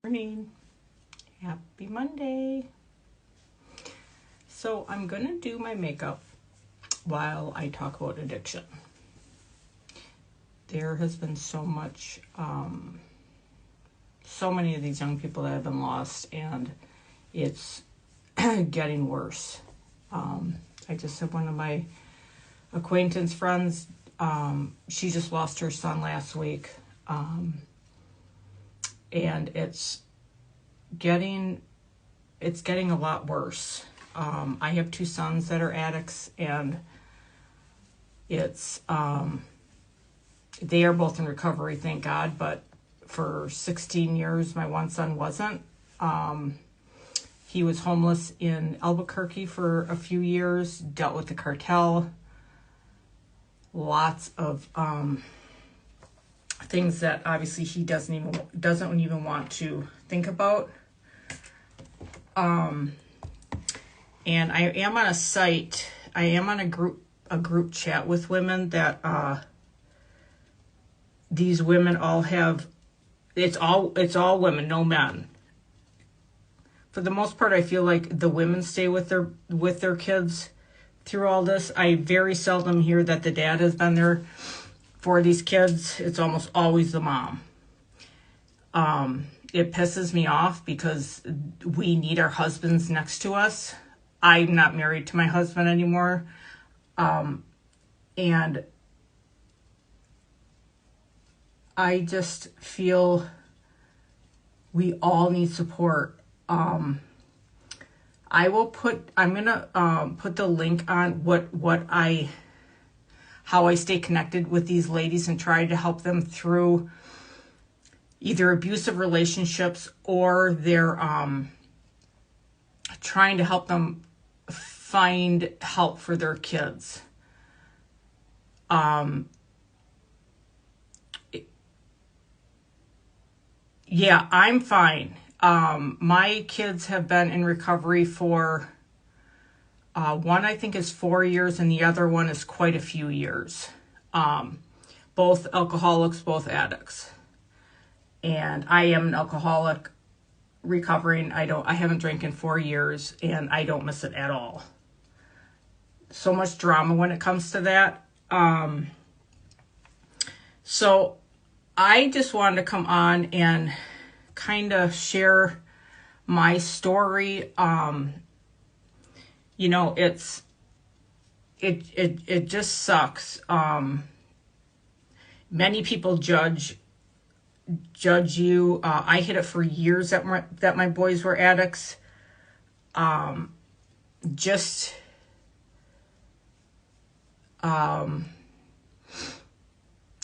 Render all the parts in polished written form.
Morning. Happy Monday. So I'm going to do my makeup while I talk about addiction. There has been so many of these young people that have been lost, and it's getting worse. I just had one of my acquaintance friends, she just lost her son last week. And it's getting a lot worse. I have two sons that are addicts, and it's they are both in recovery, thank God, but for 16 years my one son wasn't. He was homeless in Albuquerque for a few years, dealt with the cartel, lots of things that obviously he doesn't even want to think about. And I am on a site. I am on a group chat with women that these women all have. It's all women, no men. For the most part, I feel like the women stay with their kids through all this. I very seldom hear that the dad has been there for these kids. It's almost always the mom. It pisses me off because we need our husbands next to us. I'm not married to my husband anymore. And I just feel we all need support. I'm gonna put the link on how I stay connected with these ladies and try to help them through either abusive relationships or they're trying to help them find help for their kids. Yeah, I'm fine. My kids have been in recovery for one I think is 4 years and the other one is quite a few years. Both alcoholics, both addicts. And I am an alcoholic recovering. I haven't drank in 4 years and I don't miss it at all. So much drama when it comes to that. So I just wanted to come on and kind of share my story. It just sucks. Many people judge you. I hid it for years that my boys were addicts.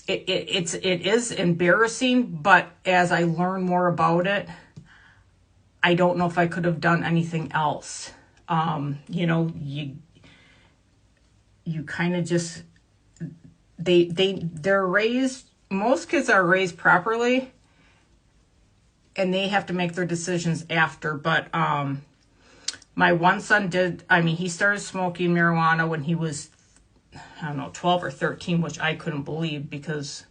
It is embarrassing, but as I learn more about it, I don't know if I could have done anything else. You kind of just, they're raised, most kids are raised properly and they have to make their decisions after. But my one son he started smoking marijuana when he was, 12 or 13, which I couldn't believe because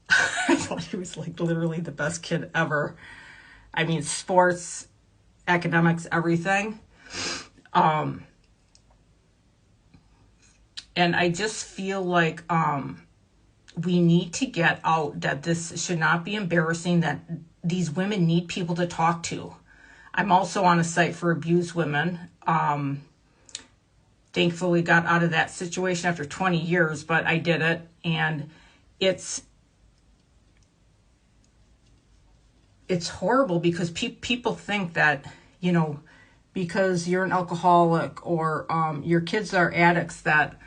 I thought he was like literally the best kid ever. Sports, academics, everything. And I just feel like we need to get out that this should not be embarrassing, that these women need people to talk to. I'm also on a site for abused women. Thankfully got out of that situation after 20 years, but I did it. And it's horrible because people think that, because you're an alcoholic or your kids are addicts, that,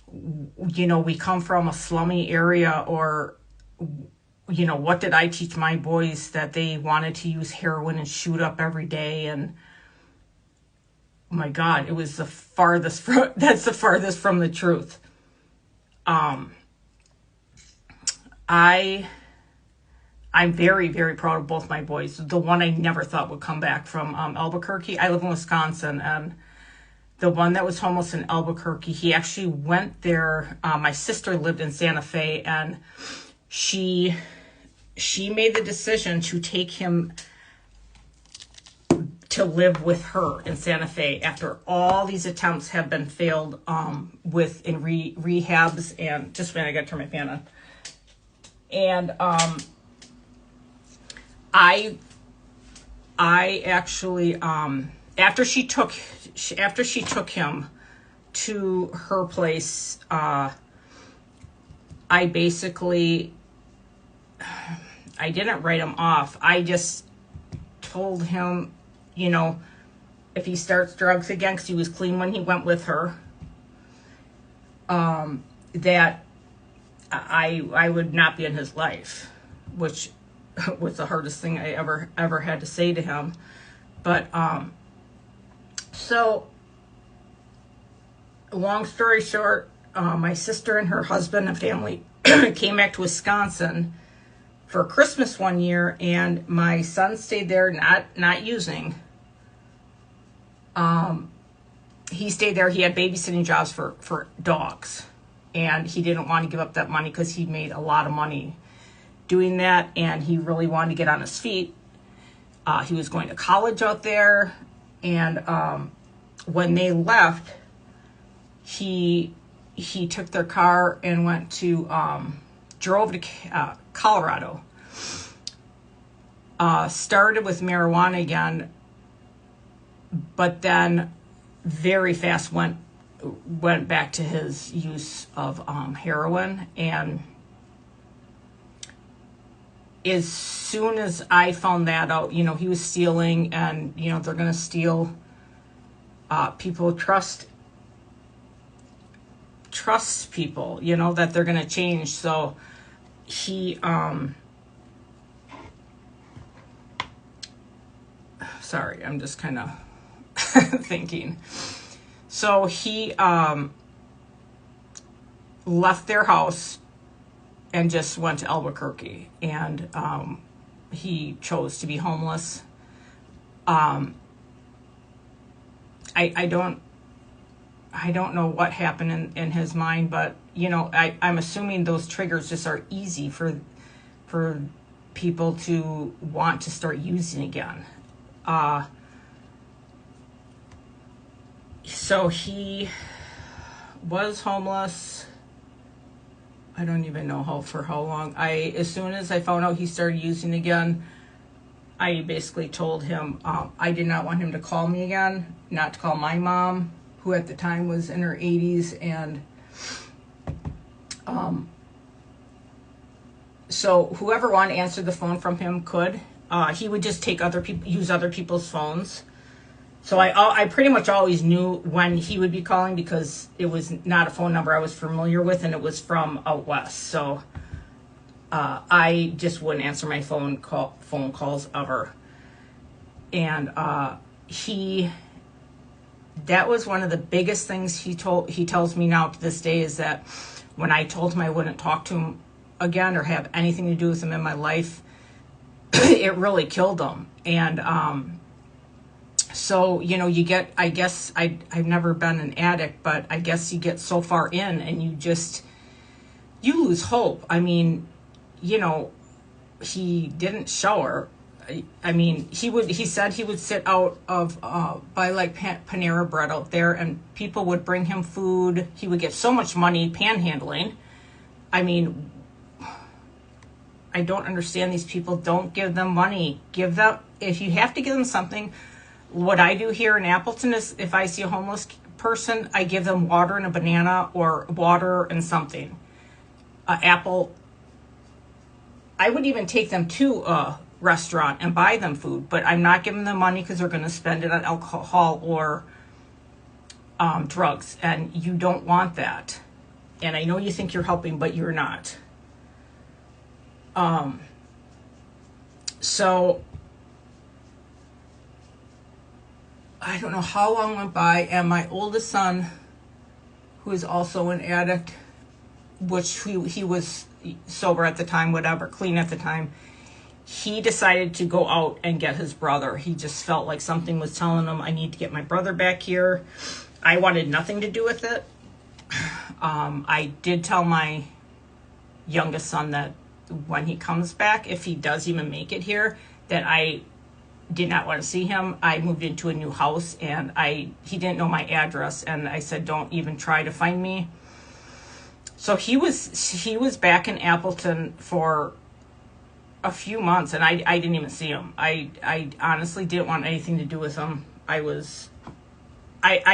we come from a slummy area, or, what did I teach my boys, that they wanted to use heroin and shoot up every day? And oh my God, it was that's the farthest from the truth. I'm very, very proud of both my boys. The one I never thought would come back from Albuquerque. I live in Wisconsin, and the one that was homeless in Albuquerque, he actually went there. My sister lived in Santa Fe, and she made the decision to take him to live with her in Santa Fe after all these attempts have been failed in rehabs. And just a minute, I gotta turn my fan on. And I actually after she took him to her place, I didn't write him off. I just told him, you know, if he starts drugs again, because he was clean when he went with her, that I would not be in his life, which was the hardest thing I ever had to say to him. But so long story short, my sister and her husband and family came back to Wisconsin for Christmas one year, and my son stayed there, not using. He stayed there. He had babysitting jobs for dogs, and he didn't want to give up that money because he made a lot of money doing that, and he really wanted to get on his feet. He was going to college out there, and when they left, he took their car and went to drove to Colorado. Started with marijuana again, but then very fast went back to his use of heroin. And as soon as I found that out, you know, he was stealing, and, you know, they're going to steal. People trust people, you know, that they're going to change. So he, sorry, I'm just kind of thinking. So he left their house and just went to Albuquerque, and he chose to be homeless. I don't know what happened in his mind, but, you know, I'm assuming those triggers just are easy for people to want to start using again. So he was homeless. I don't even know for how long. As soon as I found out he started using again, I basically told him I did not want him to call me again, not to call my mom, who at the time was in her 80s, and so whoever wanted to answer the phone from him could. He would just use other people's phones. So I pretty much always knew when he would be calling, because it was not a phone number I was familiar with, and it was from out west. So I just wouldn't answer my phone calls ever. And that was one of the biggest things he tells me now to this day, is that when I told him I wouldn't talk to him again or have anything to do with him in my life, it really killed him. And so, you know, you get, I guess I've never been an addict, but I guess you get so far in and you lose hope. I mean, you know, he didn't shower. I mean, he said he would sit out of by like Panera Bread out there, and people would bring him food. He would get so much money panhandling. I mean, I don't understand these people. Don't give them money. Give them, if you have to give them something. What I do here in Appleton is, if I see a homeless person, I give them water and a banana, or water and something, apple. I would even take them to a restaurant and buy them food, but I'm not giving them money, because they're going to spend it on alcohol or drugs, and you don't want that. And I know you think you're helping, but you're not. So I don't know how long went by, and my oldest son, who is also an addict, which he was sober at the time, whatever, clean at the time, he decided to go out and get his brother. He just felt like something was telling him, I need to get my brother back here. I wanted nothing to do with it. I did tell my youngest son that when he comes back, if he does even make it here, that I did not want to see him. I moved into a new house, and he didn't know my address, and I said, don't even try to find me. So he was back in Appleton for a few months, and I didn't even see him. I honestly didn't want anything to do with him. I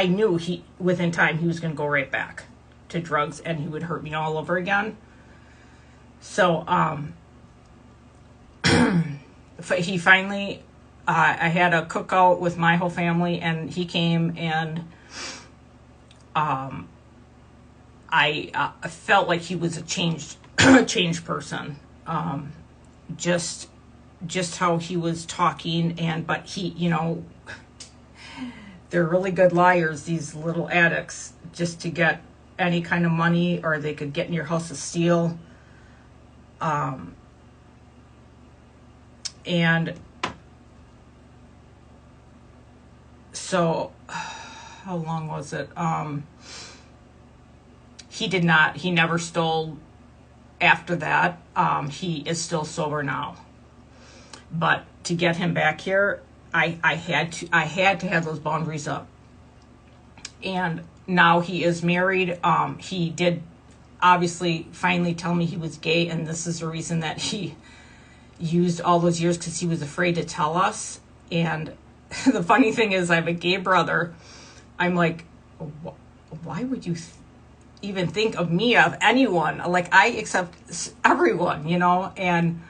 knew within time he was going to go right back to drugs, and he would hurt me all over again. So he finally, I had a cookout with my whole family, and he came, and I felt like he was a changed person. Just how he was talking, but he, they're really good liars, these little addicts, just to get any kind of money, or they could get in your house to steal. And so, how long was it? He never stole after that. He is still sober now. But to get him back here, I had to have those boundaries up. And now he is married. He did obviously finally tell me he was gay, and this is the reason that he used all those years, because he was afraid to tell us. And the funny thing is, I have a gay brother. I'm like, why would you even think of me, of anyone? Like, I accept everyone, and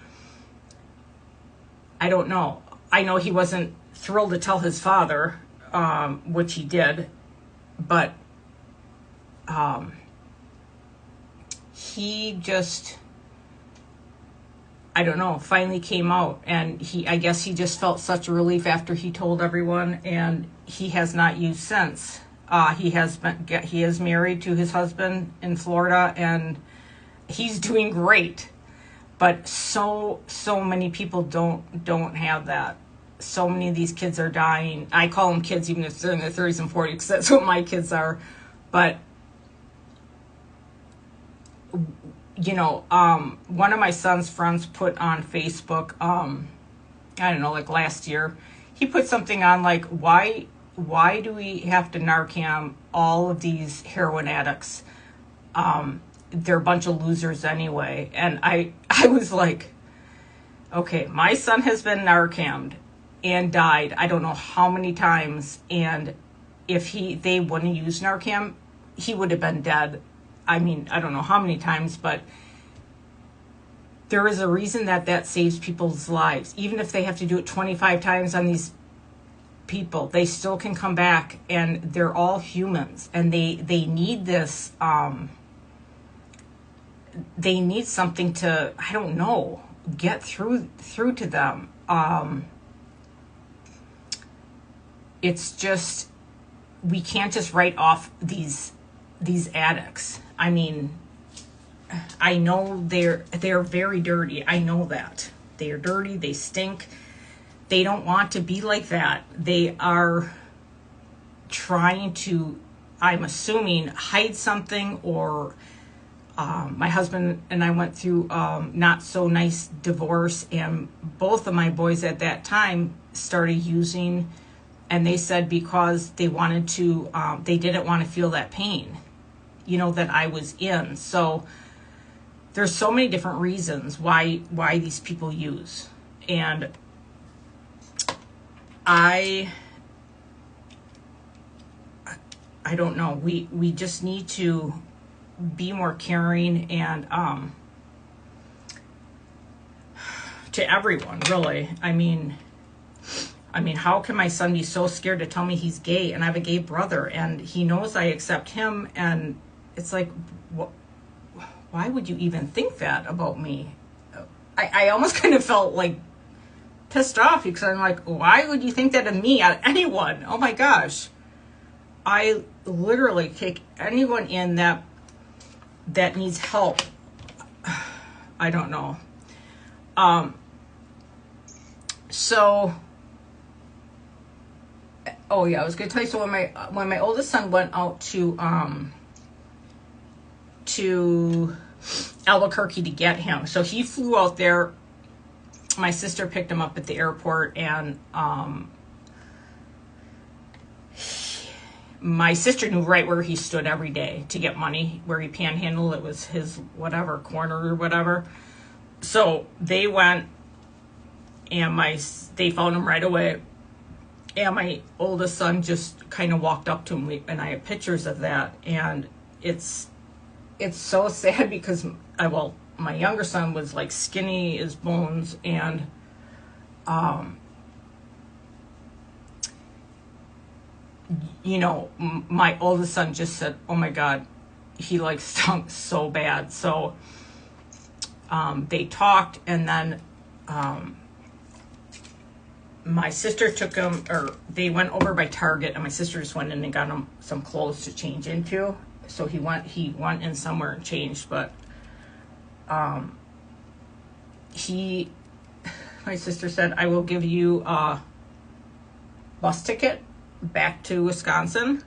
I don't know. I know he wasn't thrilled to tell his father, which he did, but he just, I don't know, finally came out, and I guess he just felt such a relief after he told everyone, and he has not used since. He is married to his husband in Florida, and he's doing great. But so many people don't have that. So many of these kids are dying. I call them kids, even if they're in their 30s and 40s, because that's what my kids are. But one of my son's friends put on Facebook, I don't know, like last year, he put something on like, why do we have to Narcan all of these heroin addicts? They're a bunch of losers anyway. And I was like, okay, my son has been Narcaned and died I don't know how many times, and if they wouldn't use Narcan, he would have been dead. I mean, I don't know how many times, but there is a reason that saves people's lives. Even if they have to do it 25 times on these people, they still can come back, and they're all humans, and they need this, they need something to, I don't know, get through to them. It's just, we can't just write off these addicts. I mean, I know they're very dirty. I know that. They are dirty, they stink. They don't want to be like that. They are trying to, I'm assuming, hide something, or my husband and I went through not so nice divorce, and both of my boys at that time started using, and they said because they wanted to, they didn't want to feel that pain, that I was in. So there's so many different reasons why these people use. And I don't know. We just need to be more caring, and to everyone, really. I mean, how can my son be so scared to tell me he's gay, and I have a gay brother, and he knows I accept him, and it's like, why would you even think that about me? I almost kind of felt like pissed off, because I'm like, why would you think that of me, out of anyone? Oh my gosh. I literally take anyone in that needs help. I don't know. So, oh yeah, I was gonna tell you. So when my oldest son went out to Albuquerque to get him, so he flew out there my sister picked him up at the airport, and my sister knew right where he stood every day to get money, where he panhandled. It was his whatever corner or whatever. So they went, and they found him right away. And my oldest son just kind of walked up to him, and I have pictures of that. And it's so sad because my younger son was like skinny as bones, and my oldest son just said, oh my God, he like stunk so bad. So they talked, and then my sister took him, or they went over by Target, and my sister just went in and got him some clothes to change into. So he went in somewhere and changed, but my sister said, I will give you a bus ticket back to Wisconsin.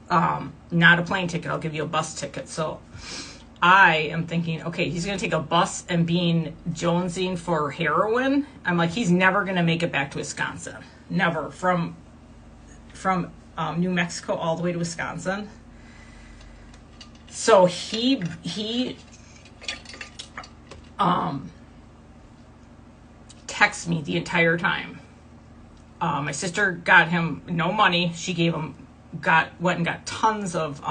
Not a plane ticket, I'll give you a bus ticket. So I am thinking, okay, he's going to take a bus and being jonesing for heroin. I'm like, he's never going to make it back to Wisconsin. Never. From New Mexico all the way to Wisconsin. So he texts me the entire time. My sister got him no money. She gave him, went and got tons of,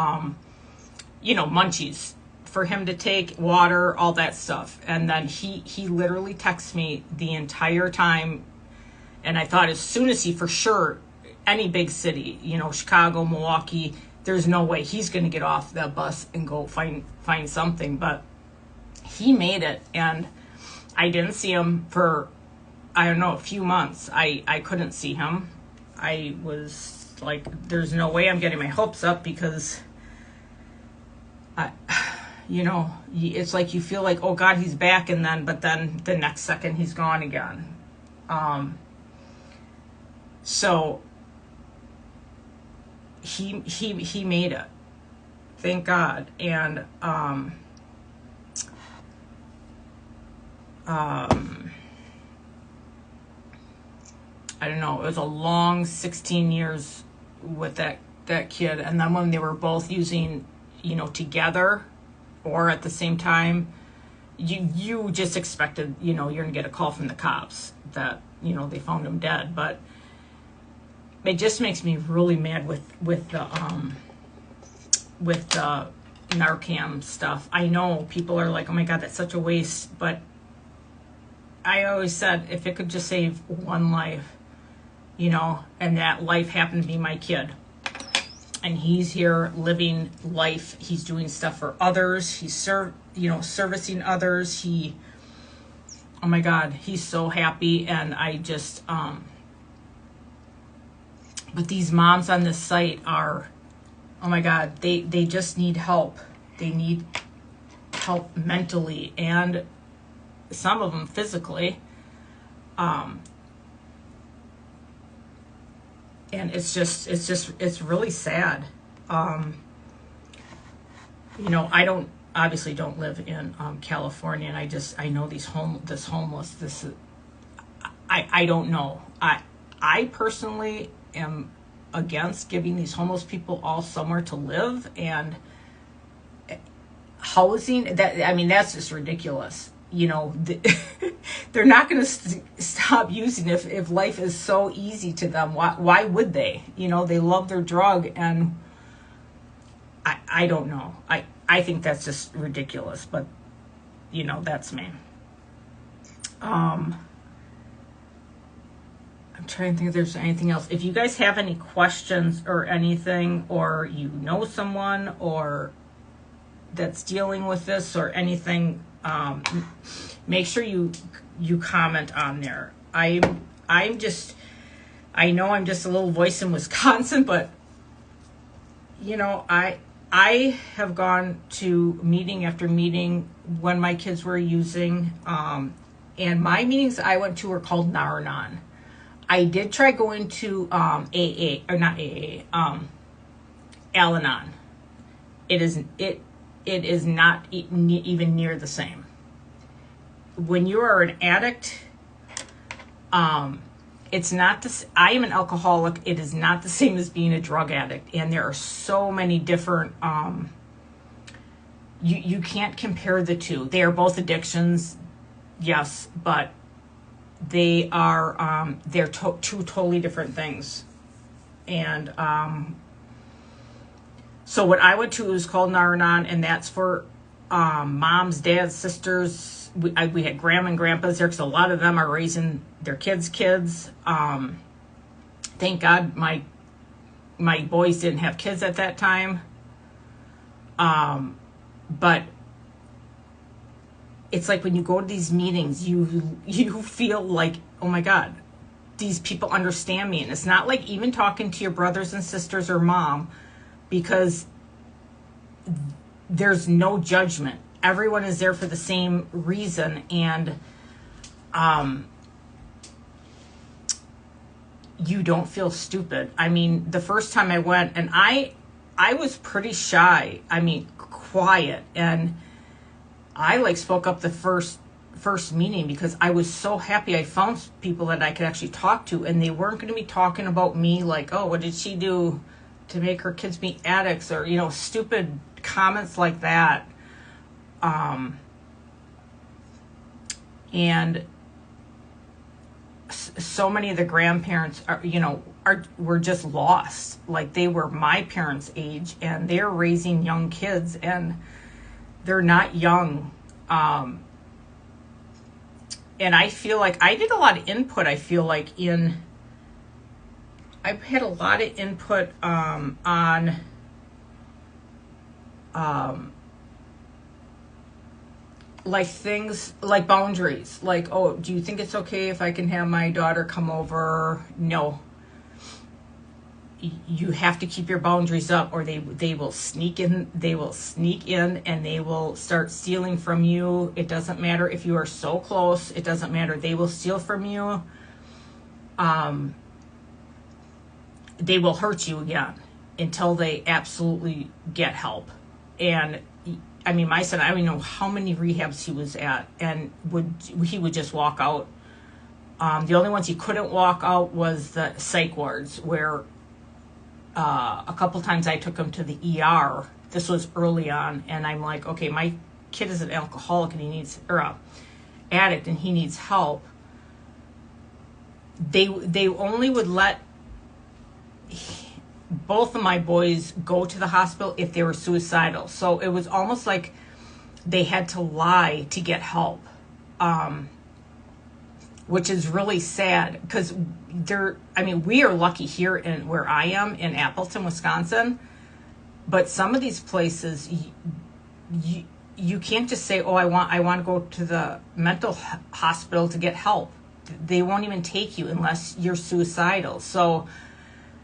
munchies for him to take, water, all that stuff. And then he literally texts me the entire time. And I thought, as soon as he, for sure, any big city, Chicago, Milwaukee, there's no way he's going to get off that bus and go find something. But he made it, and I didn't see him for, I don't know, a few months. I couldn't see him. I was like, there's no way I'm getting my hopes up, because it's like you feel like, oh God, he's back, but then the next second he's gone again. So he made it, thank God. And I don't know, it was a long 16 years with that kid. And then when they were both using, together or at the same time, you just expected, you're going to get a call from the cops that, they found him dead. But it just makes me really mad with the Narcan stuff. I know people are like, oh my God, that's such a waste. But I always said, if it could just save one life, and that life happened to be my kid, and he's here living life, he's doing stuff for others, he's servicing others, oh my God, he's so happy. And I just but these moms on this site are, oh my God, they just need help. They need help mentally, and some of them physically. And it's really sad. I obviously don't live in California, and I know this homeless. I don't know. I personally am against giving these homeless people all somewhere to live, and housing. That's just ridiculous. They're not going to stop using it if life is so easy to them. Why would they? They love their drug, and I don't know. I think that's just ridiculous, but that's me. I'm trying to think if there's anything else. If you guys have any questions or anything, or someone or that's dealing with this or anything, make sure you comment on there. I know I'm just a little voice in Wisconsin, but I have gone to meeting after meeting when my kids were using, and my meetings I went to were called Nar-Anon. I did try going to AA, or not AA, Al-Anon. It is not even near the same. when you are an addict, it's not this. I am an alcoholic. It is not the same as being a drug addict, and there are so many different. You can't compare the two. They are both addictions, yes, but they are they're two totally different things. And so what I went to was called Nar-Anon, and that's for moms, dads, sisters. We had grandma and grandpas there because a lot of them are raising their kids. Thank God my boys didn't have kids at that time. But it's like when you go to these meetings, you feel like, oh my God, these people understand me. And it's not like even talking to your brothers and sisters or mom, because there's no judgment. Everyone is there for the same reason. And you don't feel stupid. I mean, the first time I went, and I was pretty shy. I mean, quiet. And I spoke up the first meeting because I was so happy I found people that I could actually talk to, and they weren't going to be talking about me like, oh, what did she do to make her kids be addicts, or, stupid comments like that. And so many of the grandparents were just lost. Like, they were my parents' age, and they're raising young kids, and they're not young. And I feel like I did a lot of input. I feel like I've had a lot of input on like things like boundaries. Like, oh, do you think it's okay if I can have my daughter come over? No. You have to keep your boundaries up, or they will sneak in. They will sneak in, and they will start stealing from you. It doesn't matter if you are so close. It doesn't matter. They will steal from you. They will hurt you again until they absolutely get help. And I mean, my son, I don't even know how many rehabs he was at, and he would just walk out. The only ones he couldn't walk out was the psych wards, where a couple times I took him to the ER. This was early on, and I'm like, okay, my kid is an alcoholic and addict, and he needs help. They only would let both of my boys go to the hospital if they were suicidal. So it was almost like they had to lie to get help, which is really sad, because we are lucky here in where I am in Appleton, Wisconsin, but some of these places you can't just say, oh, I want to go to the mental hospital to get help. They won't even take you unless you're suicidal. So,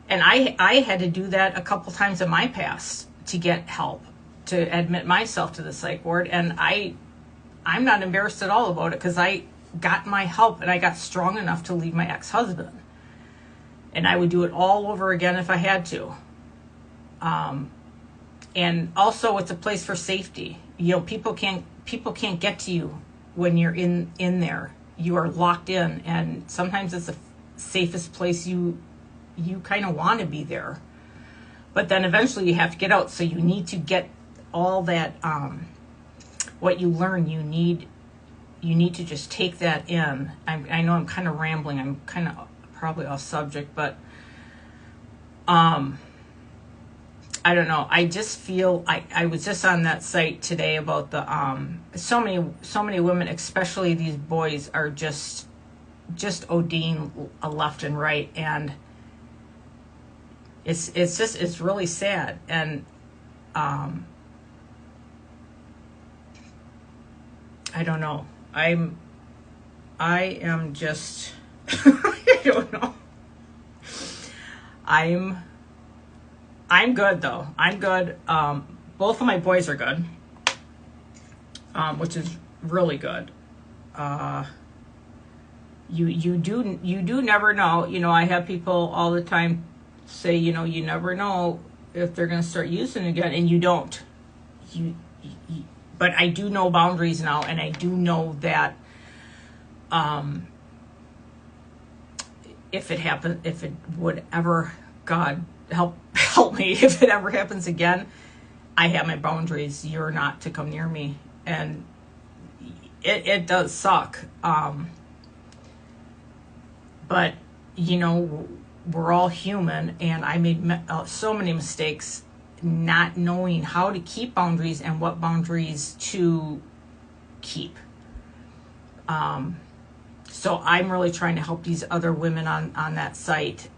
and I had to do that a couple times in my past to get help, to admit myself to the psych ward. And I'm not embarrassed at all about it, because I got my help, and I got strong enough to leave my ex-husband. And I would do it all over again if I had to. And also, it's a place for safety. People can't get to you when you're in there. You are locked in, and sometimes it's the safest place you kind of want to be there. But then eventually you have to get out, so you need to get all that what you learn. You need to just take that in. I know I'm kind of rambling. I'm kind of probably off subject, but I don't know. I just feel I was just on that site today about the so many women, especially these boys, are just ODing left and right, and it's really sad. And I don't know. I am just I don't know. I'm good though. I'm good. Both of my boys are good, which is really good. You do never know. I have people all the time say, you never know if they're going to start using it again, and you don't. But I do know boundaries now, and I do know that If it would ever, God help me, if it ever happens again, I have my boundaries. You're not to come near me. And it does suck. But, we're all human, and I made so many mistakes not knowing how to keep boundaries and what boundaries to keep. So I'm really trying to help these other women on that site.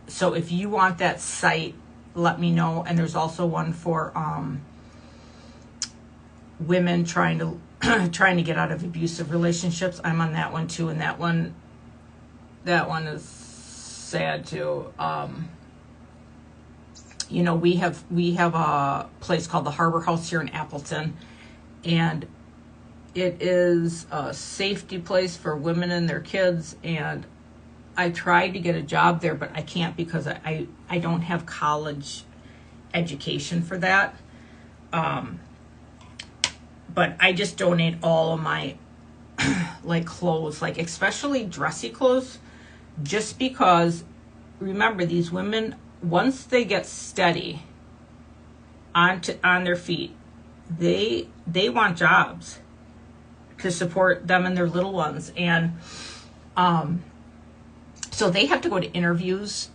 So if you want that site, let me know. And there's also one for women trying to get out of abusive relationships. I'm on that one too, and that one is sad too. We have a place called the Harbor House here in Appleton, and it is a safety place for women and their kids. And I tried to get a job there, but I can't because I don't have college education for that. But I just donate all of my like clothes, like especially dressy clothes, just because remember, these women, once they get steady on their feet, they want jobs to support them and their little ones. And so they have to go to interviews.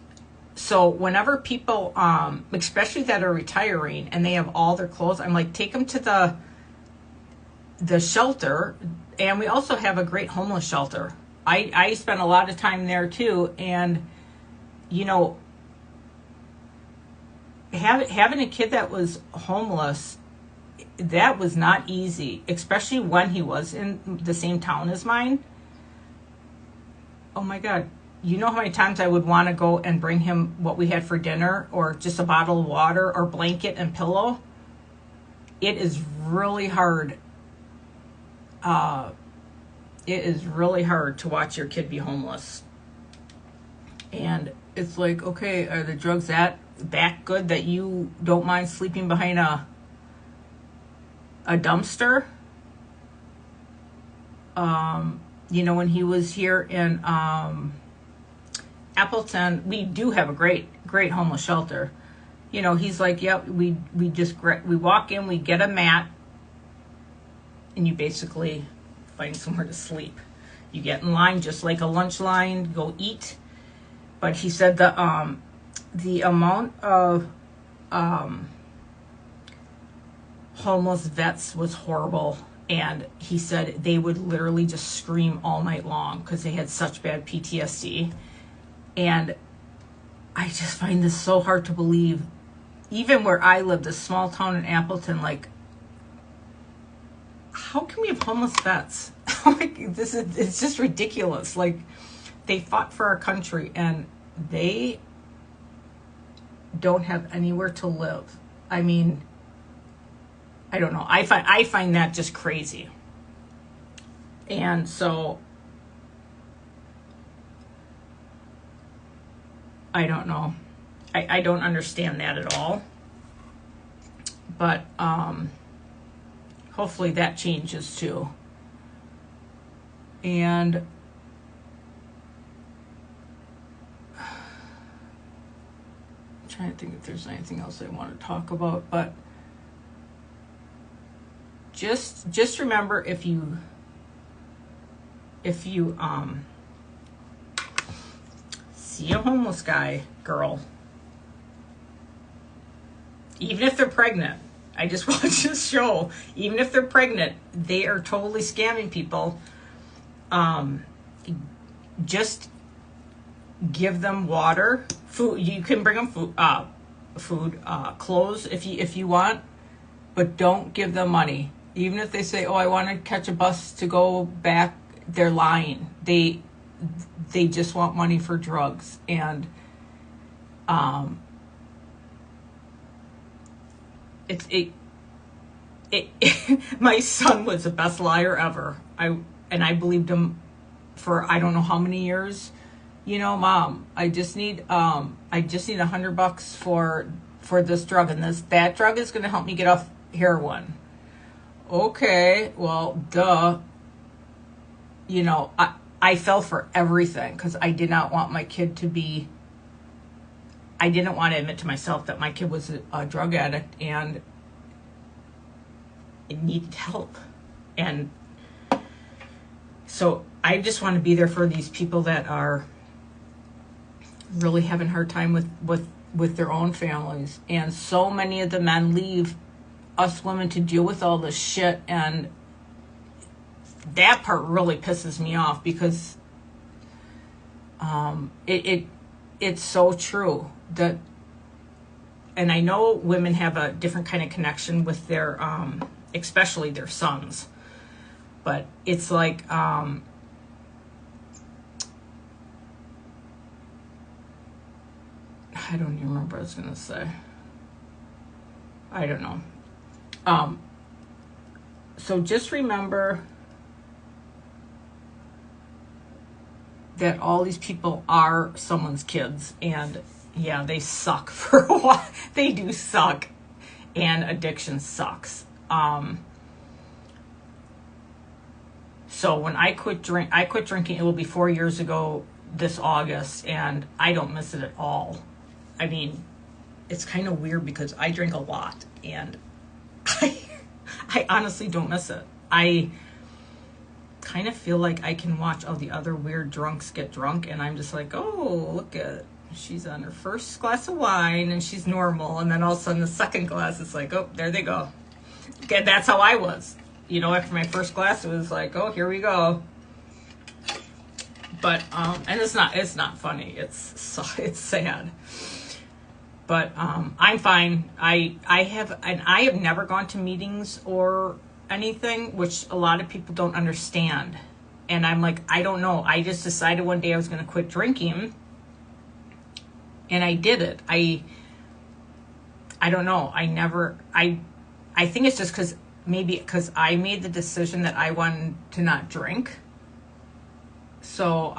So whenever people, especially that are retiring and they have all their clothes, I'm like, take them to the shelter. And we also have a great homeless shelter. I spent a lot of time there too. And, having a kid that was homeless, that was not easy, especially when he was in the same town as mine. Oh my God. You know how many times I would want to go and bring him what we had for dinner, or just a bottle of water or blanket and pillow? It is really hard. It is really hard to watch your kid be homeless. And it's like, okay, are the drugs that good that you don't mind sleeping behind a dumpster? When he was here in Appleton, we do have a great homeless shelter. He's like, yep, we walk in, we get a mat, and you basically find somewhere to sleep. You get in line just like a lunch line, go eat. But he said the amount of homeless vets was horrible. And he said they would literally just scream all night long because they had such bad PTSD. And I just find this so hard to believe. Even where I live, this small town in Appleton, like, how can we have homeless vets? It's just ridiculous. Like, they fought for our country and they don't have anywhere to live. I mean, I don't know. I find that just crazy. And so I don't know. I don't understand that at all. But hopefully that changes too. And I'm trying to think if there's anything else I want to talk about, but just remember, if you see a homeless guy, girl, even if they're pregnant, I just watched this show, even if they're pregnant, they are totally scamming people. Just give them water, food. You can bring them food, clothes if you want, but don't give them money. Even if they say, "Oh, I want to catch a bus to go back," they're lying. They just want money for drugs. And my son was the best liar ever. I believed him for I don't know how many years. Mom, I just need $100 for this drug, and that drug is going to help me get off heroin. Okay, well, duh. you know, I fell for everything because I did not want my kid to be, I didn't want to admit to myself that my kid was a drug addict and it needed help. And so I just want to be there for these people that are really having a hard time with their own families. And so many of the men leave us women to deal with all this shit, and that part really pisses me off because it's so true that, and I know women have a different kind of connection with their especially their sons, but it's like I don't even remember what I was gonna say. I don't know. So just remember that all these people are someone's kids, and yeah, they suck for a while. They do suck, and addiction sucks. So when I quit drinking, it will be 4 years ago this August, and I don't miss it at all. I mean, it's kind of weird because I drink a lot, and I honestly don't miss it. I kind of feel like I can watch all the other weird drunks get drunk, and I'm just like, oh, look at, she's on her first glass of wine and she's normal, and then all of a sudden the second glass is like, oh, there they go. Okay, that's how I was. You know, after my first glass, it was like, oh, here we go. But and it's not funny. It's sad. But I'm fine. I have never gone to meetings or anything, which a lot of people don't understand. And I'm like, I don't know. I just decided one day I was going to quit drinking, and I did it. I don't know. I think it's just because I made the decision that I wanted to not drink. So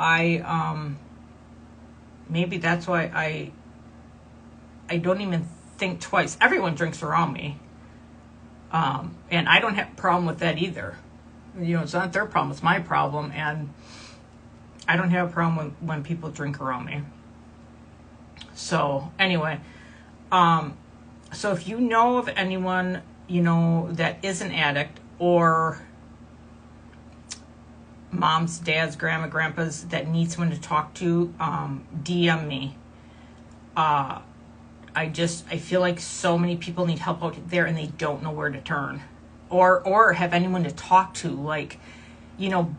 maybe that's why I don't even think twice. Everyone drinks around me. And I don't have a problem with that either. You know, it's not their problem, it's my problem. And I don't have a problem when people drink around me. So anyway, so if you know of anyone, you know, that is an addict, or moms, dads, grandpas that need someone to talk to, DM me. I feel like so many people need help out there and they don't know where to turn or have anyone to talk to. Like, you know,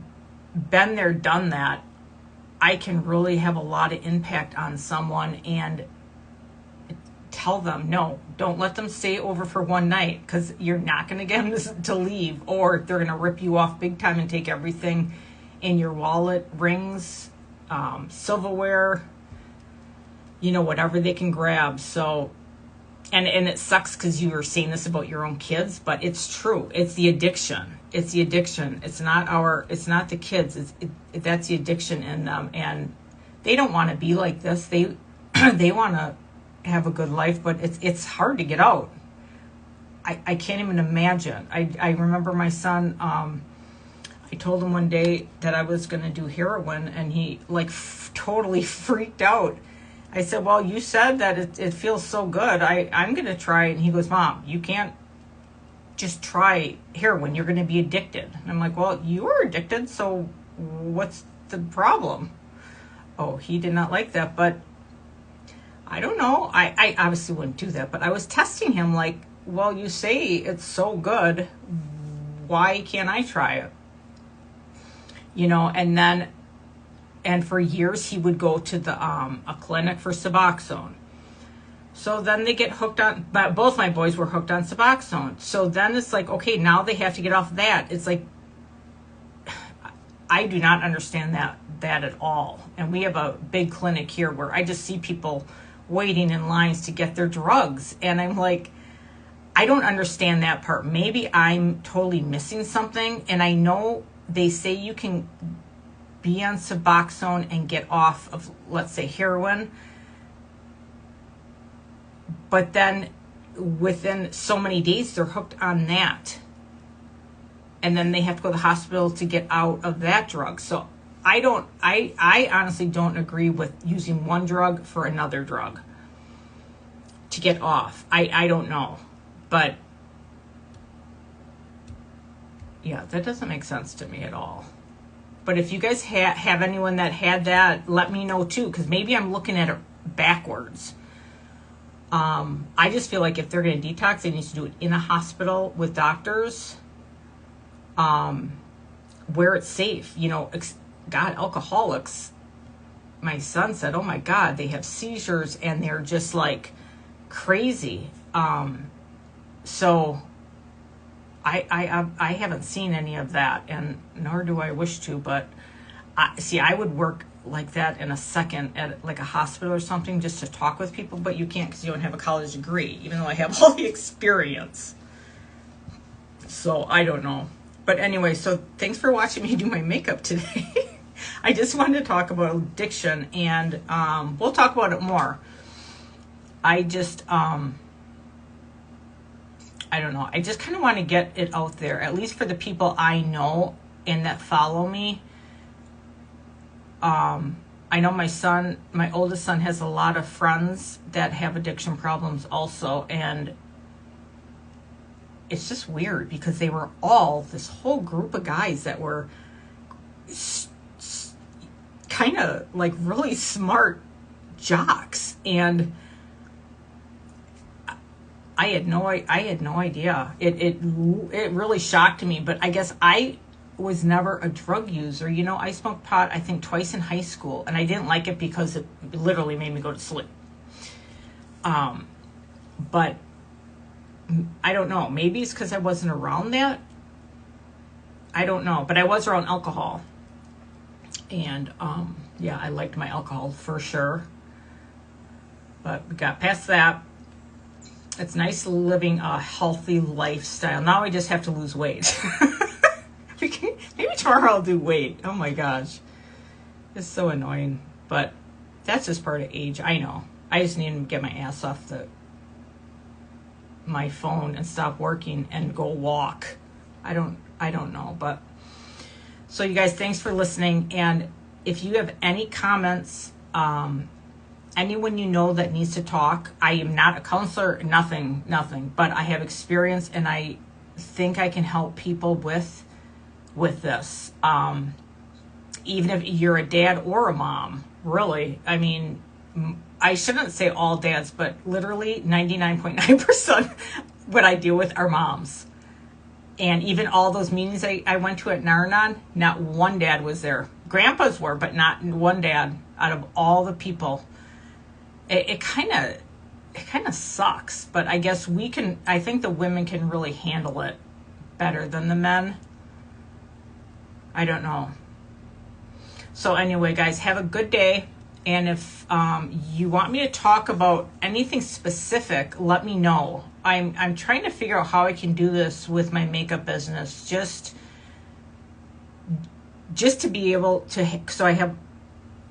been there, done that. I can really have a lot of impact on someone and tell them, no, don't let them stay over for one night, because you're not going to get them to leave, or they're going to rip you off big time and take everything in your wallet, rings, silverware, you know, whatever they can grab. So, and it sucks because you were saying this about your own kids, but it's true. It's the addiction. It's the addiction. It's not the kids. That's the addiction in them. And they don't want to be like this. They want to have a good life, but it's hard to get out. I can't even imagine. I remember my son, I told him one day that I was going to do heroin, and he totally freaked out. I said, well, you said that it feels so good. I'm going to try it. And he goes, Mom, you can't just try heroin. You're going to be addicted. And I'm like, well, you are addicted, so what's the problem? Oh, he did not like that, but I don't know. I obviously wouldn't do that, but I was testing him like, well, you say it's so good. Why can't I try it? You know, and for years he would go to a clinic for Suboxone. So then they get hooked on, but both my boys were hooked on Suboxone. So then it's like, okay, now they have to get off that. It's like, I do not understand that at all. And we have a big clinic here where I just see people waiting in lines to get their drugs. And I'm like, I don't understand that part. Maybe I'm totally missing something. And I know they say you can be on Suboxone and get off of, let's say, heroin. But then within so many days, they're hooked on that. and then they have to go to the hospital to get out of that drug. So I honestly don't agree with using one drug for another drug to get off. I don't know. But yeah, that doesn't make sense to me at all. But if you guys have anyone that had that, let me know too, because maybe I'm looking at it backwards. I just feel like if they're going to detox, they need to do it in a hospital with doctors, where it's safe. You know, God, alcoholics, my son said, oh my God, they have seizures and they're just like crazy. So I haven't seen any of that, and nor do I wish to, but I would work like that in a second at like a hospital or something, just to talk with people, but you can't because you don't have a college degree, even though I have all the experience. So I don't know. But anyway, so thanks for watching me do my makeup today. I just wanted to talk about addiction, and we'll talk about it more. I just, I don't know. I just kind of want to get it out there, at least for the people I know and that follow me. I know my oldest son has a lot of friends that have addiction problems also, and it's just weird because they were all this whole group of guys that were kind of like really smart jocks, and I had no idea. It really shocked me, but I guess I was never a drug user. You know, I smoked pot, I think, twice in high school, and I didn't like it because it literally made me go to sleep. But I don't know. Maybe it's because I wasn't around that. I don't know. But I was around alcohol. And, yeah, I liked my alcohol for sure. But we got past that. It's nice living a healthy lifestyle. Now I just have to lose weight. Maybe tomorrow I'll do weight. Oh my gosh. It's so annoying. But that's just part of age. I know. I just need to get my ass off my phone and stop working and go walk. I don't know. But so you guys, thanks for listening. And if you have any comments, anyone you know that needs to talk, I am not a counselor, nothing, but I have experience, and I think I can help people with this. Even if you're a dad or a mom, really. I mean, I shouldn't say all dads, but literally 99.9% what I deal with are moms. And even all those meetings I went to at Nar-Anon, not one dad was there. Grandpas were, but not one dad out of all the people. It kind of sucks, but I guess I think the women can really handle it better than the men. I don't know. So anyway, guys, have a good day. And if you want me to talk about anything specific, let me know. I'm trying to figure out how I can do this with my makeup business, just to be able to, so I have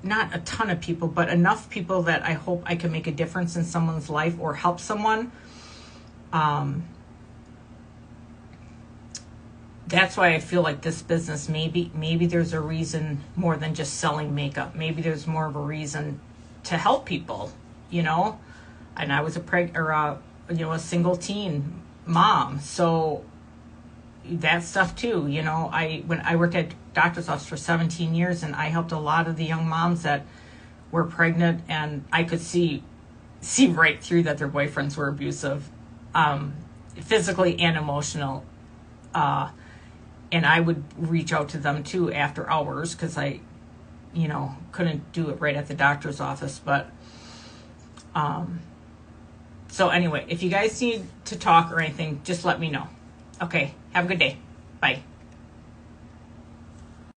not a ton of people, but enough people that I hope I can make a difference in someone's life or help someone. That's why I feel like this business, maybe there's a reason more than just selling makeup. Maybe there's more of a reason to help people, you know. And I was a single teen mom, so that stuff too. You know, when I worked at doctor's office for 17 years, and I helped a lot of the young moms that were pregnant, and I could see right through that their boyfriends were abusive, physically and emotional. And I would reach out to them too after hours because I, couldn't do it right at the doctor's office. But, so anyway, if you guys need to talk or anything, just let me know. Okay. Have a good day. Bye.